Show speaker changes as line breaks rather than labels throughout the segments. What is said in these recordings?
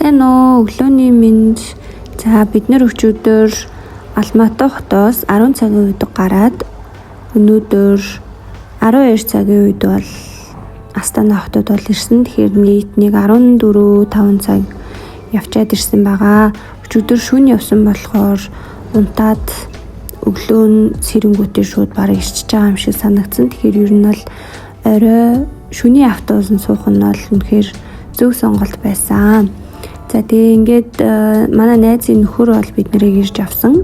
Сайн уу, өглөөний мэнд. За бид нэр өчигдөр Алматы хотоос 10 цагийн үед гараад өнөөдөр 12 цагийн үед бол Астана хотод бол ирсэн. Тэгэхээр нийт нэг 14-5 цаг явчаад ирсэн байгаа. Өчигдөр шөнө явсан болохоор унтаад өглөө нь сэрэнгүүтээ шууд бараг ирчихэж байгаа юм шиг санагдсан. Тэгэхээр ер нь бол орой шөнийн автобусанд суух нь бол үнэхээр зөв сонголт байсан. За тэгээ ингээд манай найзын нөхөр бол бид нарыг ирж авсан.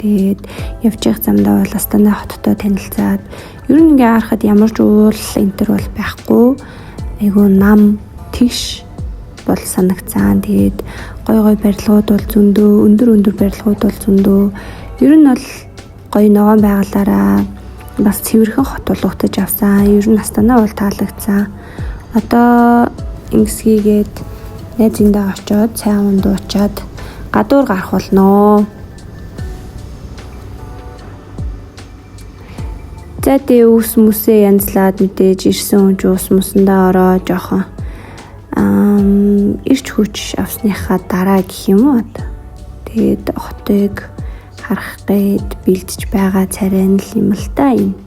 Тэгээд явж явах замдаа бол Астана хоттой танилцаад ер нь ингээ харахад ямар ч уул энтер бол байхгүй. Айгу нам тэгш бол санагцсан. Тэгээд гой барилгууд бол зөндөө, өндөр барилгууд бол зөндөө. Ер нь бол гоё ногоон байгалаараа бас цэвэрхэн хот болгогдож авсан. Ер нь Астана бол таалагдсан. Одоо ингэсгийгээд найзындаа очиод цай ундуучаад гадуур гарах болно. За тэгээ ус мүсээ янзлаад мэдээж ирсэн хүн ч ус мусандаа ороо жоохон ирч хүч авсныхаа дараа гэх юм уу. Тэгээд хотыг харах гээд бэлдэж байгаа царай нь л юм л та юм.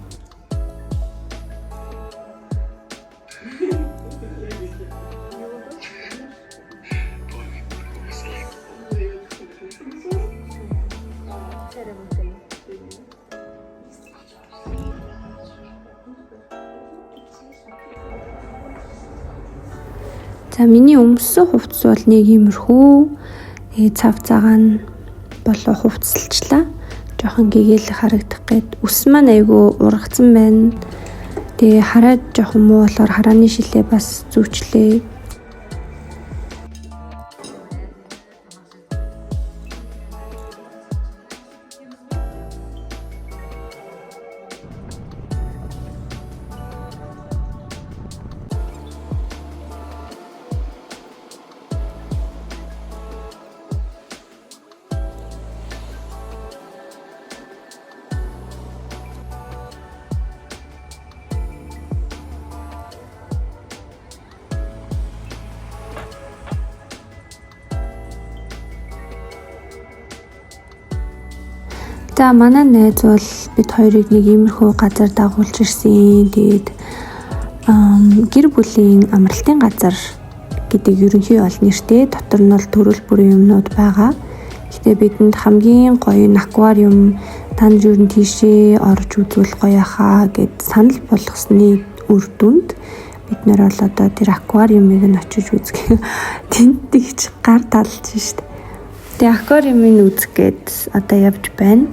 За миний өмссөн хувцас бол нэг иймэрхүү. Цав цагаан нь болоо хувцалчлаа. Жохон гэгэл харагдах гээд ус маань айгүй ургацсан байна. Тэгээ хараад жохон муу болохоор харааны шилээ бас зүүчлээ. За манай найз бол бид хоёрыг нэг иймэрхүү газар дагуулж ирсэн. Тэгээд гэр бүлийн амралтын газар гэдэг ерөнхий ол нэртэй. Дотор нь бол төрөл бүрийн юмнууд байгаа. Гэхдээ бидэнд хамгийн гоё нь аквариум, танд ер нь тийшээ орж үзвэл гоё хаа гэд санал болгосны үр дүнд бид нэр бол одоо тэр аквариумыг нь очиж үзэх тэнтэгч гар талж штт. Тэгээ аквариумыг үзэх гээд одоо явж байна.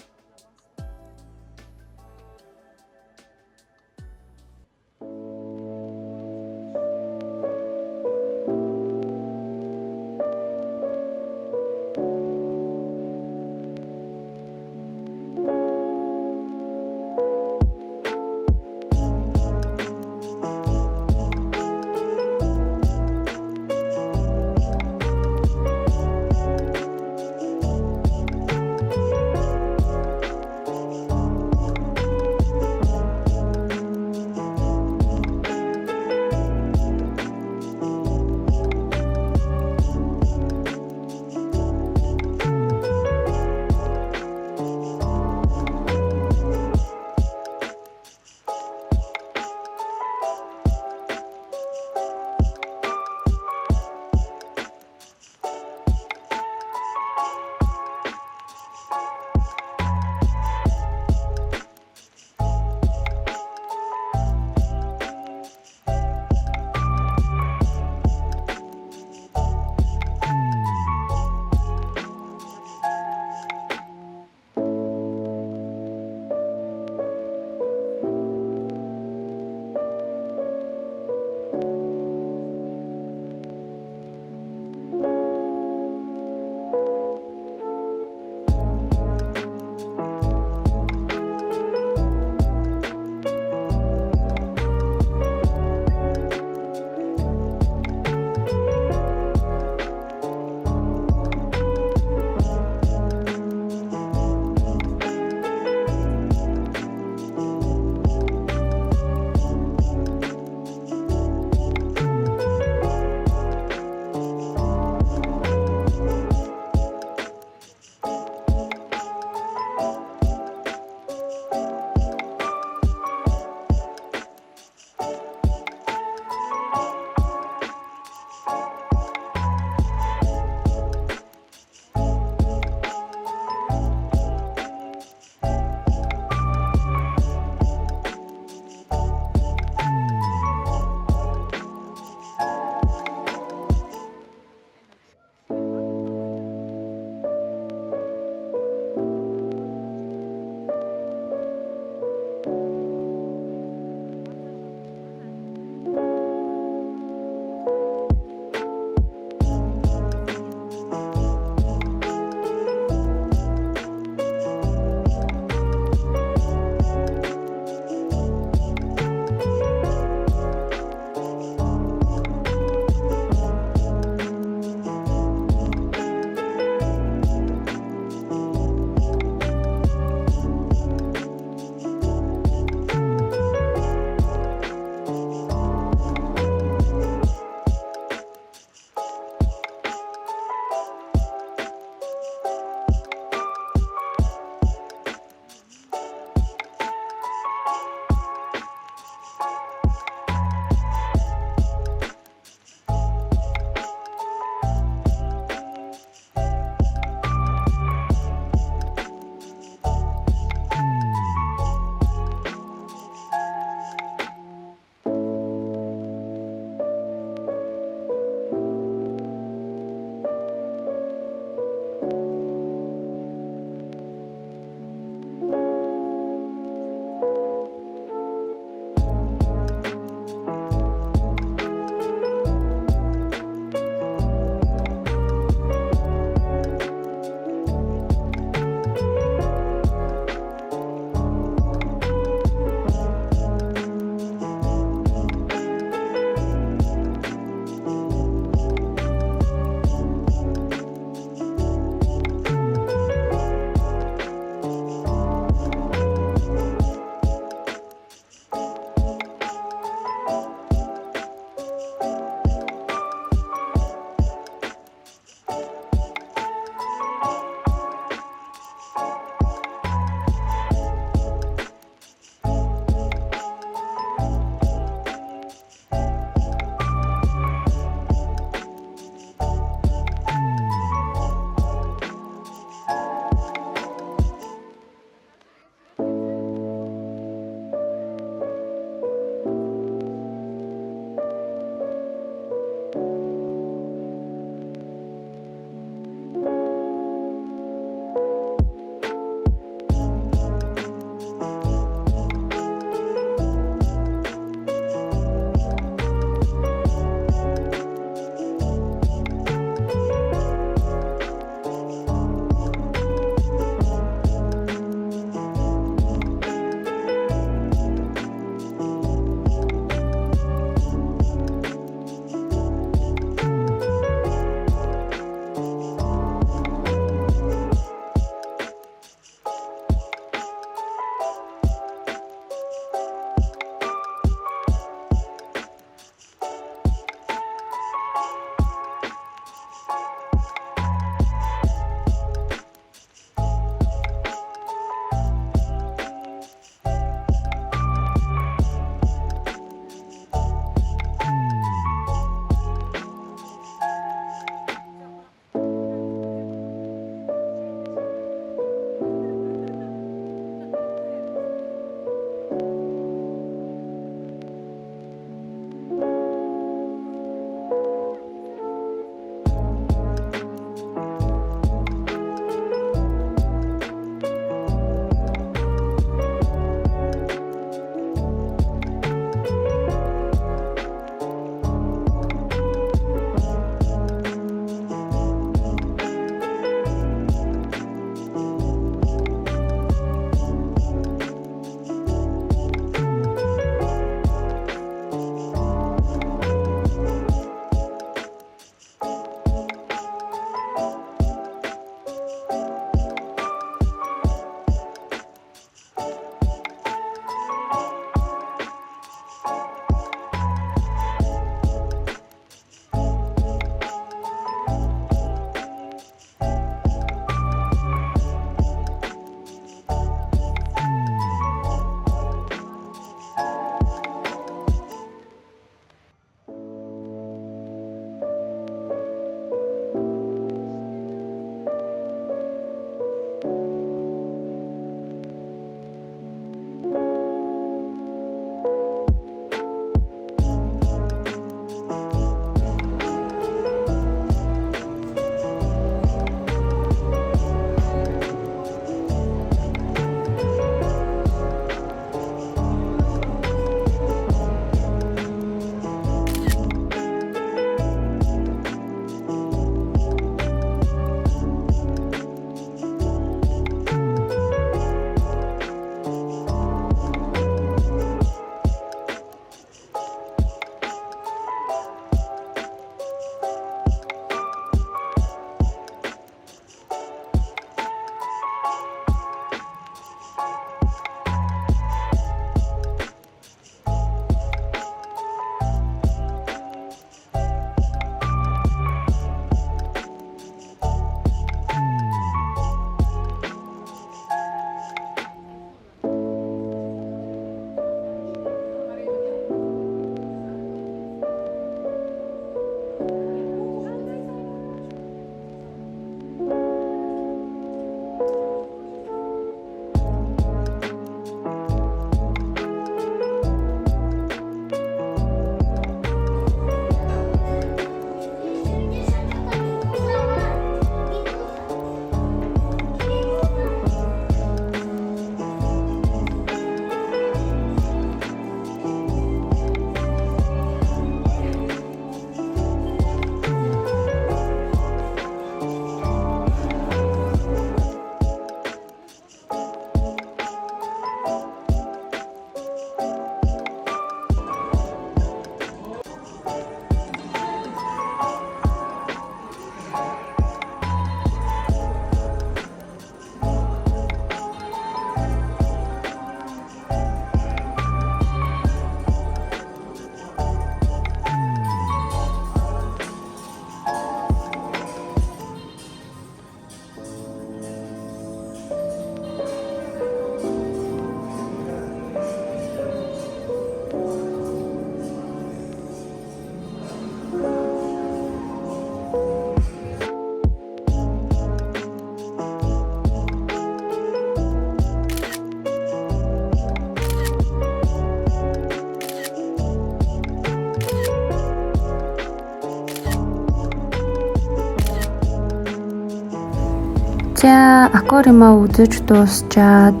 За аквариума үзэж дуусчаад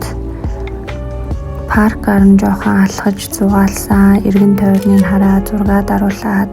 паркаар нь жоохон алхаж зугаалсан. Эргэн тойрныг хараад зураг даруулаад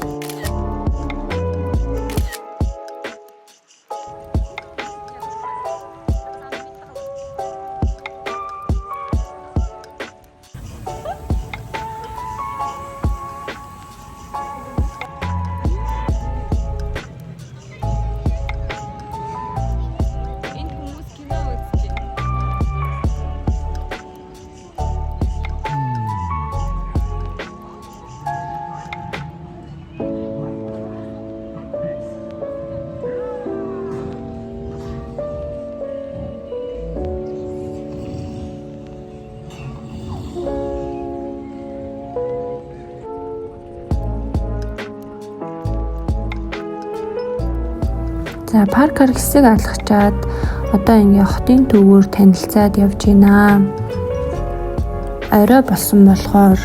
за паркаар хэсэг алхачаад одоо ингээ хотын төвөөр танилцаад явж байна. Орой болсон болохоор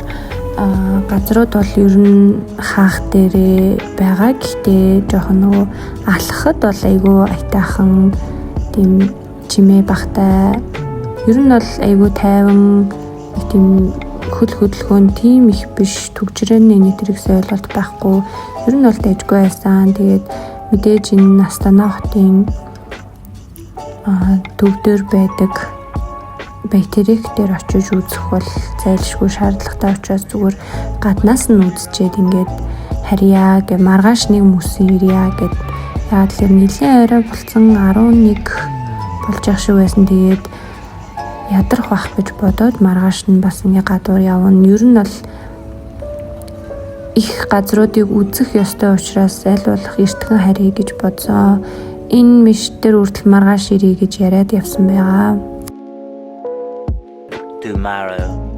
газрууд бол ер нь хаах дээрээ байгаа. Гэхдээ жоохон нөгөө алхахад бол айгүй аятайхан тийм чимээ багтай. Ер нь бол айгүй тайван тийм хөдөлгөөн тийм их биш. Түгжрээний нэтрэгс ойлголт байхгүй. Ер нь бол дэжгүй байсан. Тэгээд мэдээж энэ Астана хотын төвдөр байдаг байтерик дээр очиж үзэх бол зайлшгүй шаардлагатай учраас зүгээр гаднаас нь үзчихэд ингээд харьяа гэ маргааш нэг мөсөн ирья гэд яагаад гэхээр нэлийн орой болсон 11 болж ах шиг байсан. Тэгээд ядрах бах гэж бодоод маргааш нь бас ингээ гадуур явна. Ер нь бол их газруудыг үзэх ёстой учраас аль болох эртхэн харъя гэж бодсон. Энэ миш дээр үрдэл маргааш ирье гэж яриад явсан байгаа.
Tomorrow.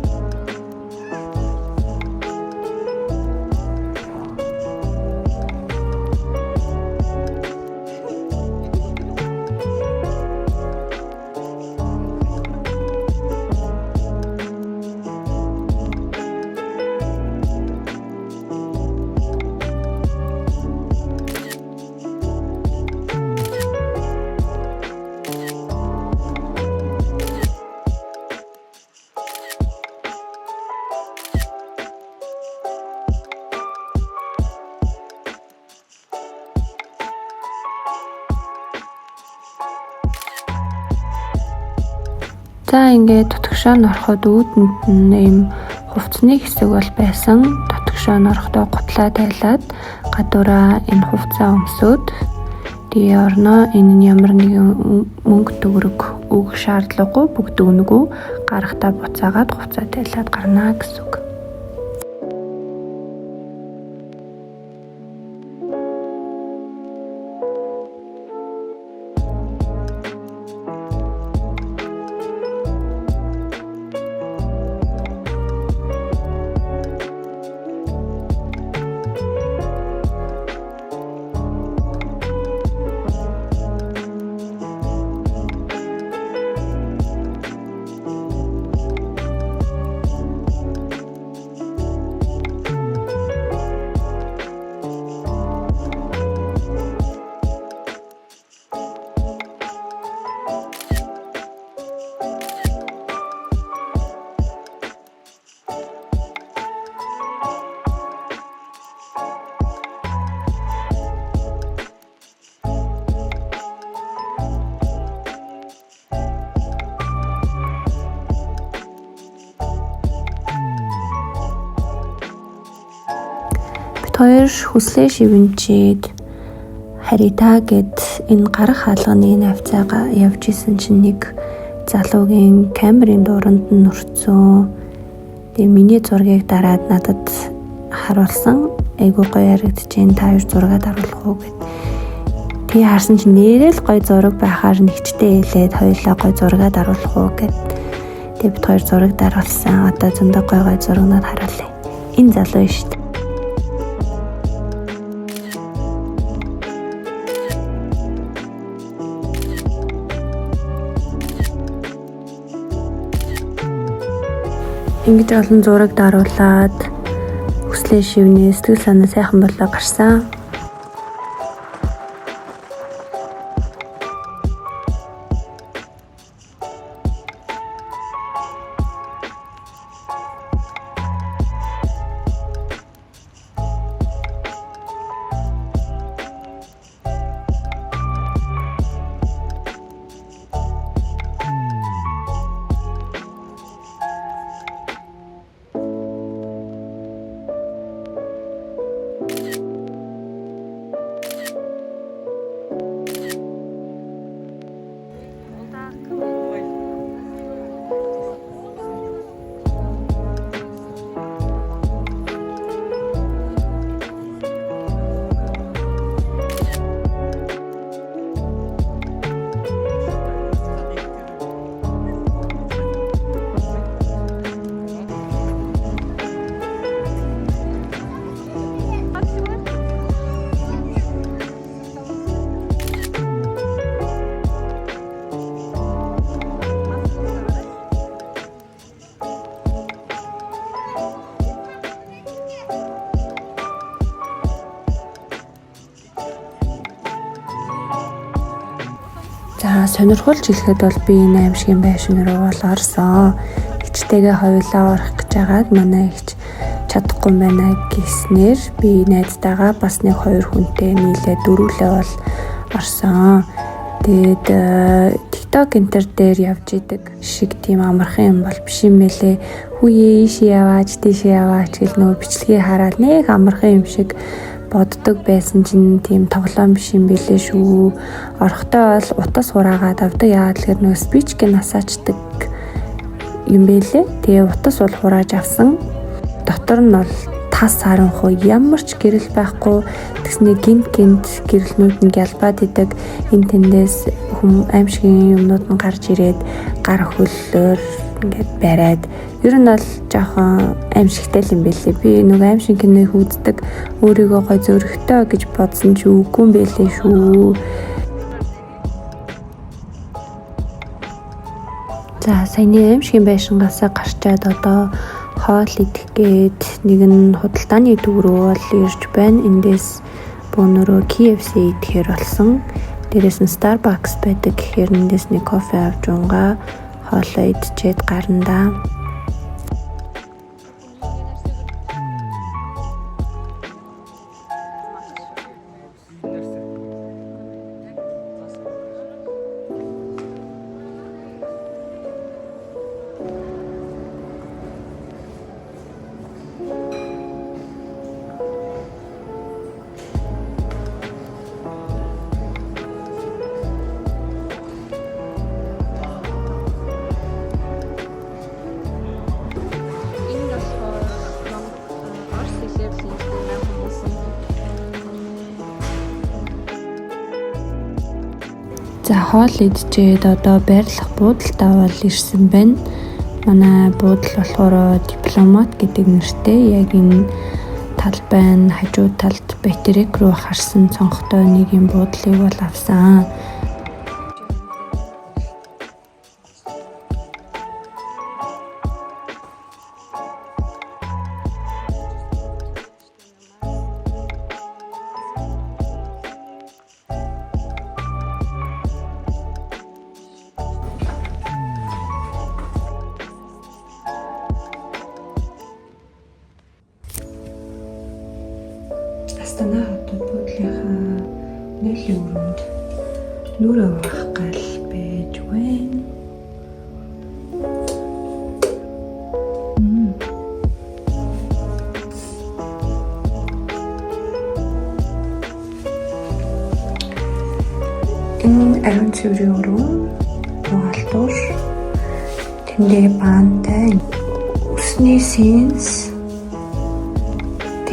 За ингээд тотгошоо ороход үүдэнд нь ийм хувцсны хэсэг бол байсан. Тотгошоо орохдоо гутлаа тайлаад гадуураа энэ хувцаа өмсөөд тэгээ орноо энэ нь ямар нэгэн мөнгө төгрөг өгөх шаардлагагүй бүгд өгнөгөө гарахтаа буцаагаад хувцаа тайлаад гарнаа гэсэн үг. Хоёр хүслээ шивэнчээд харитаа гэд энэ гарах хаалганы навцаага явж исэн чинь нэг залуугийн камерын дууранд нь нурцсан. Тэгээ миний зургийг дараад надад харуулсан. Айгуу гоё харагдчихээн. Та хоёр зураг даруулах уу гэд. Тэгээ харсан чинь нэрэл гоё зураг байхаар нэгчтэй хэлээд хоёулаа гоё зураг даруулах уу гэд. Тэгээ бид хоёр зураг даруулсан. Одоо зөндөө гоё зурагнууд харуулъя. Энэ залуу шүү дээ. Ингэж олон зураг даруулаад хүслээ шивнээ сэтгэл санаа сайхан болоо гарсан. За сонирхолж хэлэхэд бол би энэ аимшигын байшин руу бол орсон. Ичтэйгээ хоёулаа орох гэж байгаад манай ихч чадахгүй байна гэснээр би найзтайгаа бас нэг 2 хүнтэй нийлээ дөрвөлээ бол орсон. Тэгээд TikTok энтер дээр явж идэг шиг тийм амархан юм бол биш юм байлээ. Хүүе ийшээ яваач, тийшээ яваач гэл нөгөө бичлэгийг хараад нэг амархан юм шиг боддог байсан чинь тийм тоглоом биш юм байлээ шүү. Орохдоо бол утас хураагаад авдаг. Яагаад гэхээр нөгөө спичкийг насаачдаг юм байлээ. Тэгээ утас бол хурааж авсан. Дотор нь бол тас харанхуй ямар ч гэрэл байхгүй. Тэгснэ гинт гэрэлнүүд нь гялбаад идэг. Энд тэндээс аимшигын юмнууд нь гарч ирээд гар хөллөөр ингээд бариад ер нь бол жоохон аимшигтай юм байлээ. Би нөгөө аимшиг киног үздэг өөрийгөө гой зөрөгтэй гэж бодсон ч үгүй юм байлээ шүү. За саяны аимшигын байшингаасаа гарчаад одоо хоол идэх гээд нэгэн худалдааны төв рүү бол ирж байна. Эндээс бөөнөрөө KFC идэхээр болсон. Дээрээс нь Starbucks байдаг гэхээр эндээс нэг кофе авч унгаа хоолоо идчихэд гарна. За хоол идчихэд одоо байрлах буудалтаа бол ирсэн байна. Манай буудал болохоор дипломат гэдэг нэртэй. Яг энэ талбай хажуу талд батарейк руу харсан цонхтой нэг юм буудлыг бол авсан. Астана хотод буудлынхаа нөлөө өрөөнд нүрэ авах гал байж байна. Энэ ариун цэврийн өрөө угаалтуур тэндээ баантай усны сенс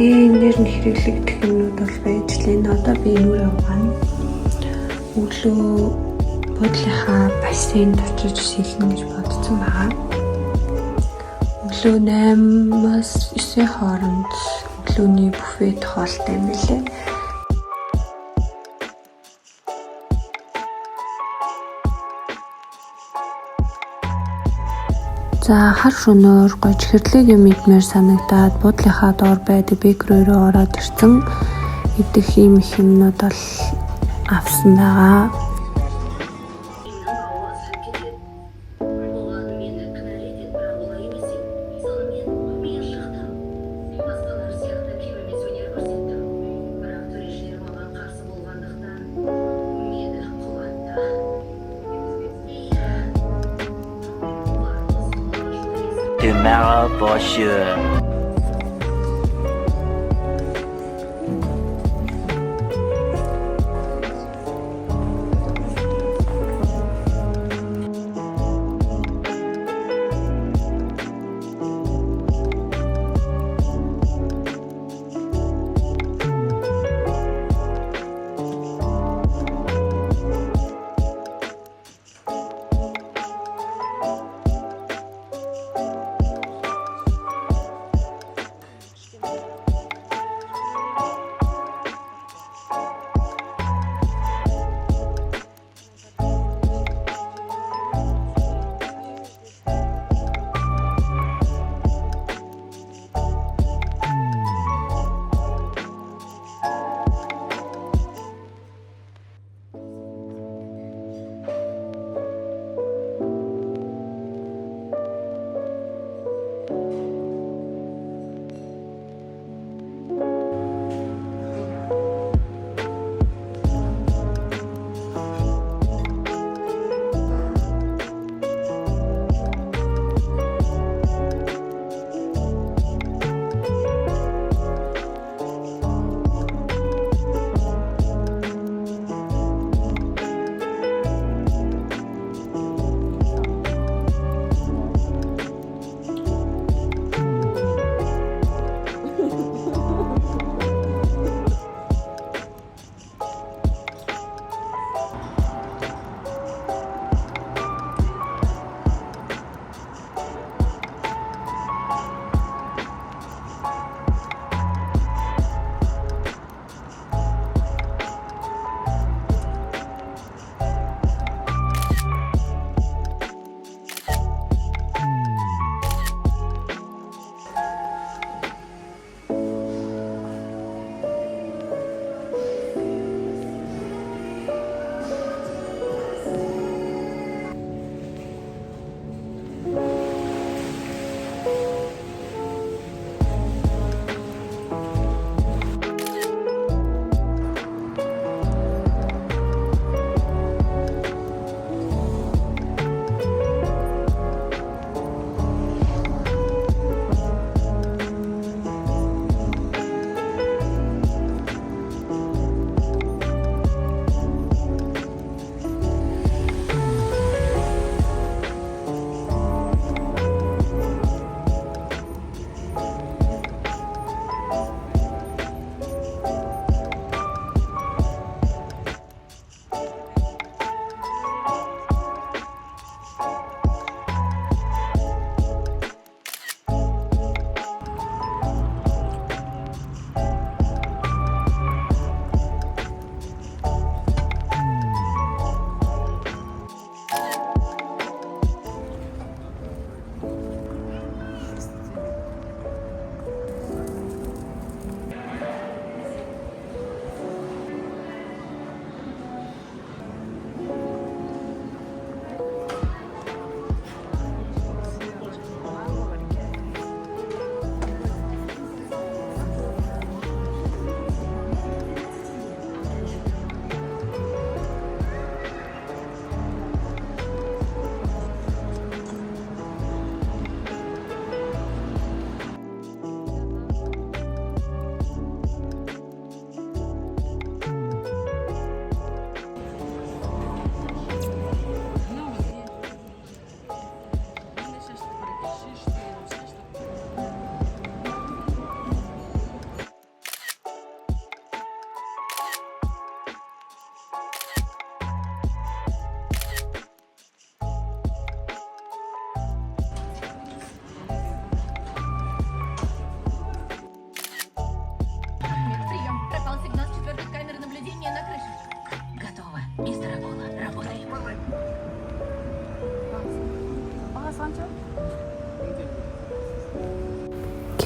энээр нь хэрэглэгдэх юмнууд бол байж лээ. Одоо би нүрэ угаана. Өглөө буудлынхаа бассейнд очиж сэлнэ гэж бодсон байгаа. Өглөө 8-аас 9 хооронд өглөөний буфет хоолтой юм билээ. За хар шөнөөр гой чихэрлэг юм идмээр санагдаад буудлынхаа доор байдаг бэкри рүү ороод ирсэн. Идэх юм их юмнууд бол авсан байгаа.
Tomorrow for sure.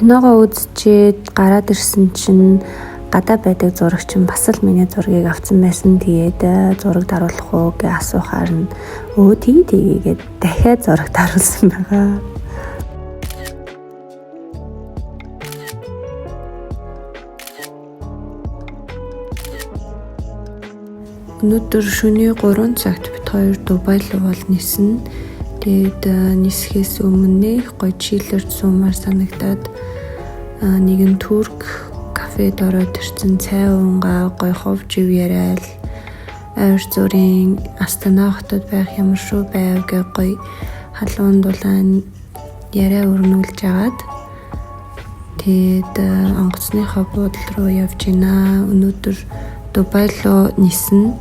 Киногоо үзчихэд гараад ирсэн чинь гадаа байдаг зурагч нь бас л миний зургийг авсан байсан. Тэгээд зураг даруулах уу гэж асуухаар нь тэгээд дахиад зураг даруулсан байгаа. Өнөөдөр шөнийн 3 цагт бид хоёр Дубай руу нисэн. Тэгээд нисэхээс өмнө гоё чилэрч суумаар санагдаад нэгэн турк кафед ороод ирсэн. Цай уунгаа гоё ховж ив яриад ойр зүрийн Астана хотод байх ямар шүү байв гэх гоё халуун дулаан яриа өрнүүлж агаад тэгээд онгоцныхоо буудлын руу явж гинэ. Өнөөдөр Дубай руу нисэн.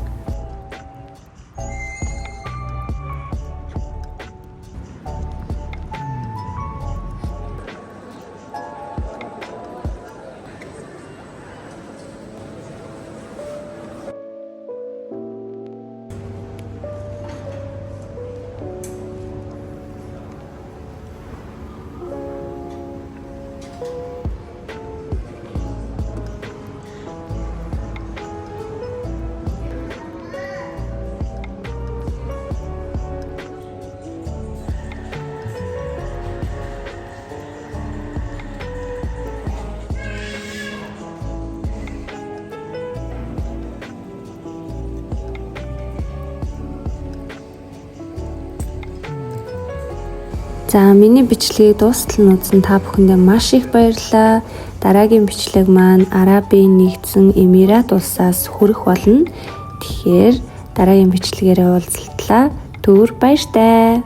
За миний бичлэгийг дуустал нь үзсэн та бүхэндээ маш их баярлалаа. Дараагийн бичлэг маань Арабын нэгдсэн Эмират улсаас хүрэх болно. Тэгэхээр дараагийн бичлэгээрээ уулзлаа. Түр баяртай.